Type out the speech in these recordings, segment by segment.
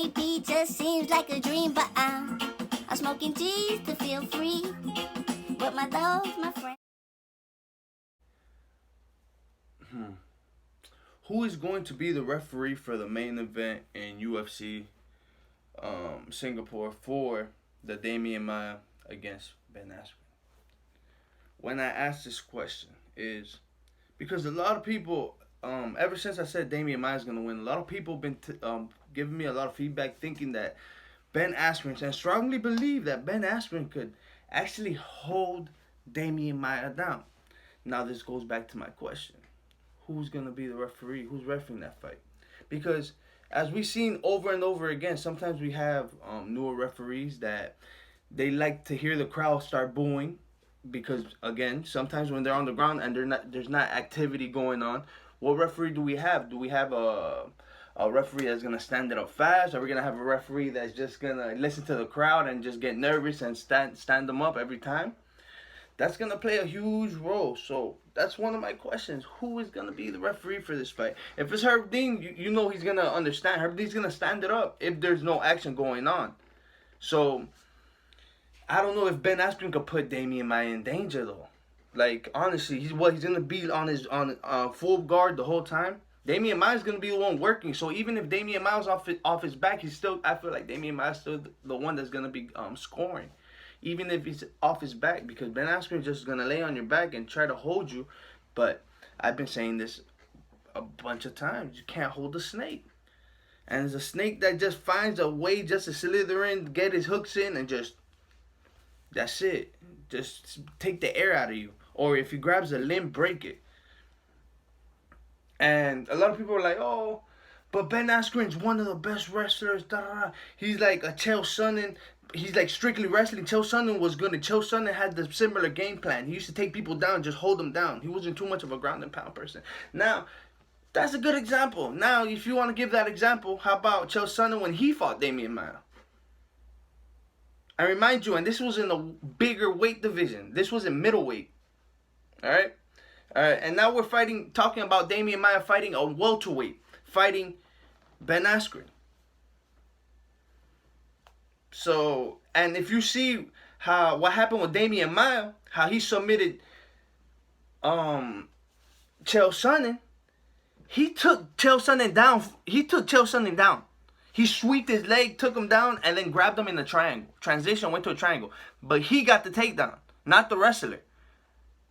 maybe just seems like a dream, but I'm smoking G's to feel free. But my dogs, my friend. Who is going to be the referee for the main event in UFC Singapore for the Demian Maia against Ben Askren? When I ask this question is because a lot of people, ever since I said Demian Maia is going to win, a lot of people been giving me a lot of feedback thinking that Ben Askren, and strongly believe that Ben Askren could actually hold Demian Maia down. Now this goes back to my question. Who's going to be the referee? Who's refereeing that fight? Because as we've seen over and over again, sometimes we have newer referees that they like to hear the crowd start booing because, again, sometimes when they're on the ground and there's not activity going on, what referee do we have? Do we have a referee that's going to stand it up fast? Are we going to have a referee that's just going to listen to the crowd and just get nervous and stand them up every time? That's going to play a huge role. So that's one of my questions. Who is going to be the referee for this fight? If it's Herb Dean, you know he's going to understand. Herb Dean's going to stand it up if there's no action going on. So I don't know if Ben Askren could put Demian Maia in danger, though. Like, honestly, he's going to be on full guard the whole time. Demian Maia's going to be the one working. So even if Demian Maia's off his back, I feel like Demian Maia's still the one that's going to be scoring. Even if he's off his back, because Ben Askren is just going to lay on your back and try to hold you. But I've been saying this a bunch of times. You can't hold a snake. And it's a snake that just finds a way just to slither in, get his hooks in, and just, that's it. Just take the air out of you. Or if he grabs a limb, break it. And a lot of people are like, oh, but Ben Askren's one of the best wrestlers. Da, da, da. He's like a Chael Sonnen. He's like strictly wrestling. Chael Sonnen was good. Chael Sonnen had the similar game plan. He used to take people down, just hold them down. He wasn't too much of a ground and pound person. Now, that's a good example. Now, if you want to give that example, how about Chael Sonnen when he fought Demian Maia? I remind you, and this was in a bigger weight division. This was in middleweight. All right? And now we're talking about Demian Maia fighting a welterweight, fighting Ben Askren. So, and if you see what happened with Demian Maia, how he submitted Chael Sonnen, he took Chael Sonnen down. He swept his leg, took him down, and then grabbed him in the triangle. Transition, went to a triangle. But he got the takedown, not the wrestler.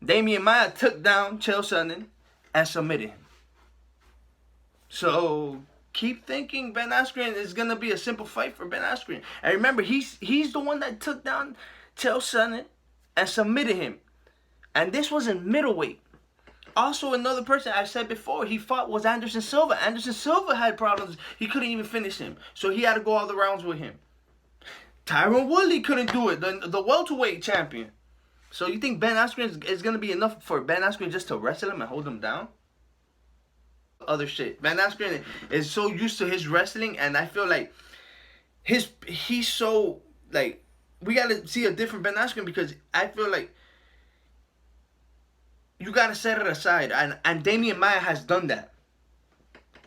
Demian Maia took down Chael Sonnen and submitted him. So keep thinking Ben Askren is going to be a simple fight for Ben Askren. And remember, he's the one that took down Chael Sonnen and submitted him. And this was in middleweight. Also, another person I said before he fought was Anderson Silva. Anderson Silva had problems. He couldn't even finish him. So he had to go all the rounds with him. Tyron Woodley couldn't do it, the welterweight champion. So you think Ben Askren is going to be enough for Ben Askren just to wrestle him and hold him down? Other shit. Ben Askren is so used to his wrestling, and I feel like he's so, like, we got to see a different Ben Askren because I feel like you got to set it aside, and Demian Maia has done that.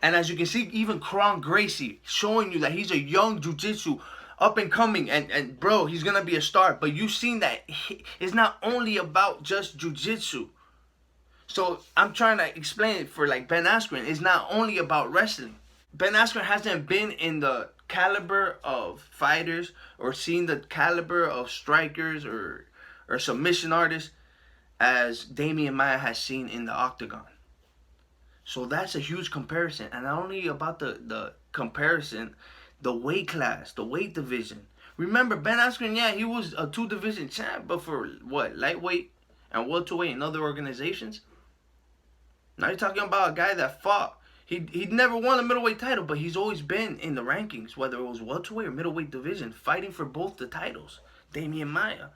And as you can see, even Kron Gracie showing you that he's a young jiu-jitsu up and coming, and bro, he's gonna be a star. But you've seen that it's not only about just jiu-jitsu. So I'm trying to explain it for like Ben Askren. It's not only about wrestling. Ben Askren hasn't been in the caliber of fighters or seen the caliber of strikers or submission artists as Demian Maia has seen in the octagon. So that's a huge comparison. And not only about the comparison, the weight class, the weight division. Remember, Ben Askren, yeah, he was a 2-division champ, but for what? Lightweight and welterweight in other organizations? Now you're talking about a guy that fought. He'd never won a middleweight title, but he's always been in the rankings, whether it was welterweight or middleweight division, fighting for both the titles. Demian Maia.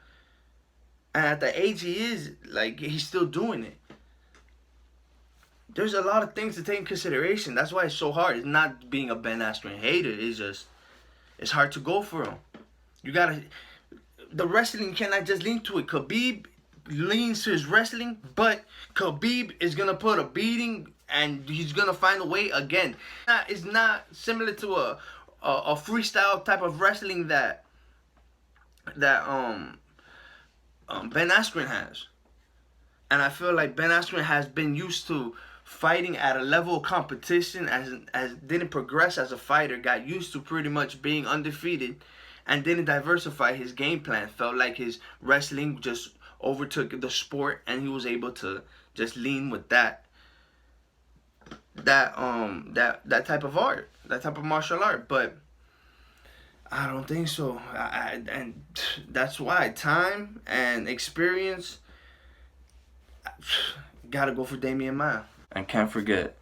And at the age he is, like, he's still doing it. There's a lot of things to take in consideration. That's why it's so hard. It's not being a Ben Askren hater. It's just, it's hard to go for him. You gotta, the wrestling cannot just lean to it. Khabib leans to his wrestling, but Khabib is gonna put a beating and he's gonna find a way again. It's not similar to a freestyle type of wrestling that Ben Askren has. And I feel like Ben Askren has been used to fighting at a level of competition, as didn't progress as a fighter, got used to pretty much being undefeated, and didn't diversify his game plan. Felt like his wrestling just overtook the sport, and he was able to just lean with that type of art, that type of martial art. But I don't think so. And that's why time and experience gotta go for Demian Maia. And can't forget,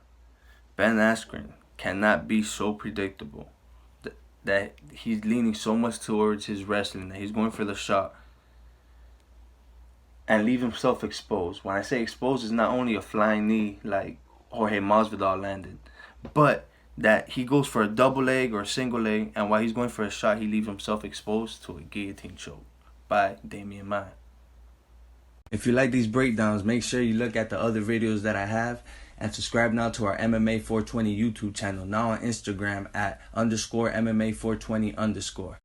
Ben Askren cannot be so predictable that he's leaning so much towards his wrestling that he's going for the shot and leave himself exposed. When I say exposed, it's not only a flying knee like Jorge Masvidal landed, but that he goes for a double leg or a single leg, and while he's going for a shot, he leaves himself exposed to a guillotine choke by Demian Maia. If you like these breakdowns, make sure you look at the other videos that I have, and subscribe now to our MMA 420 YouTube channel, now on Instagram at _MMA 420 _.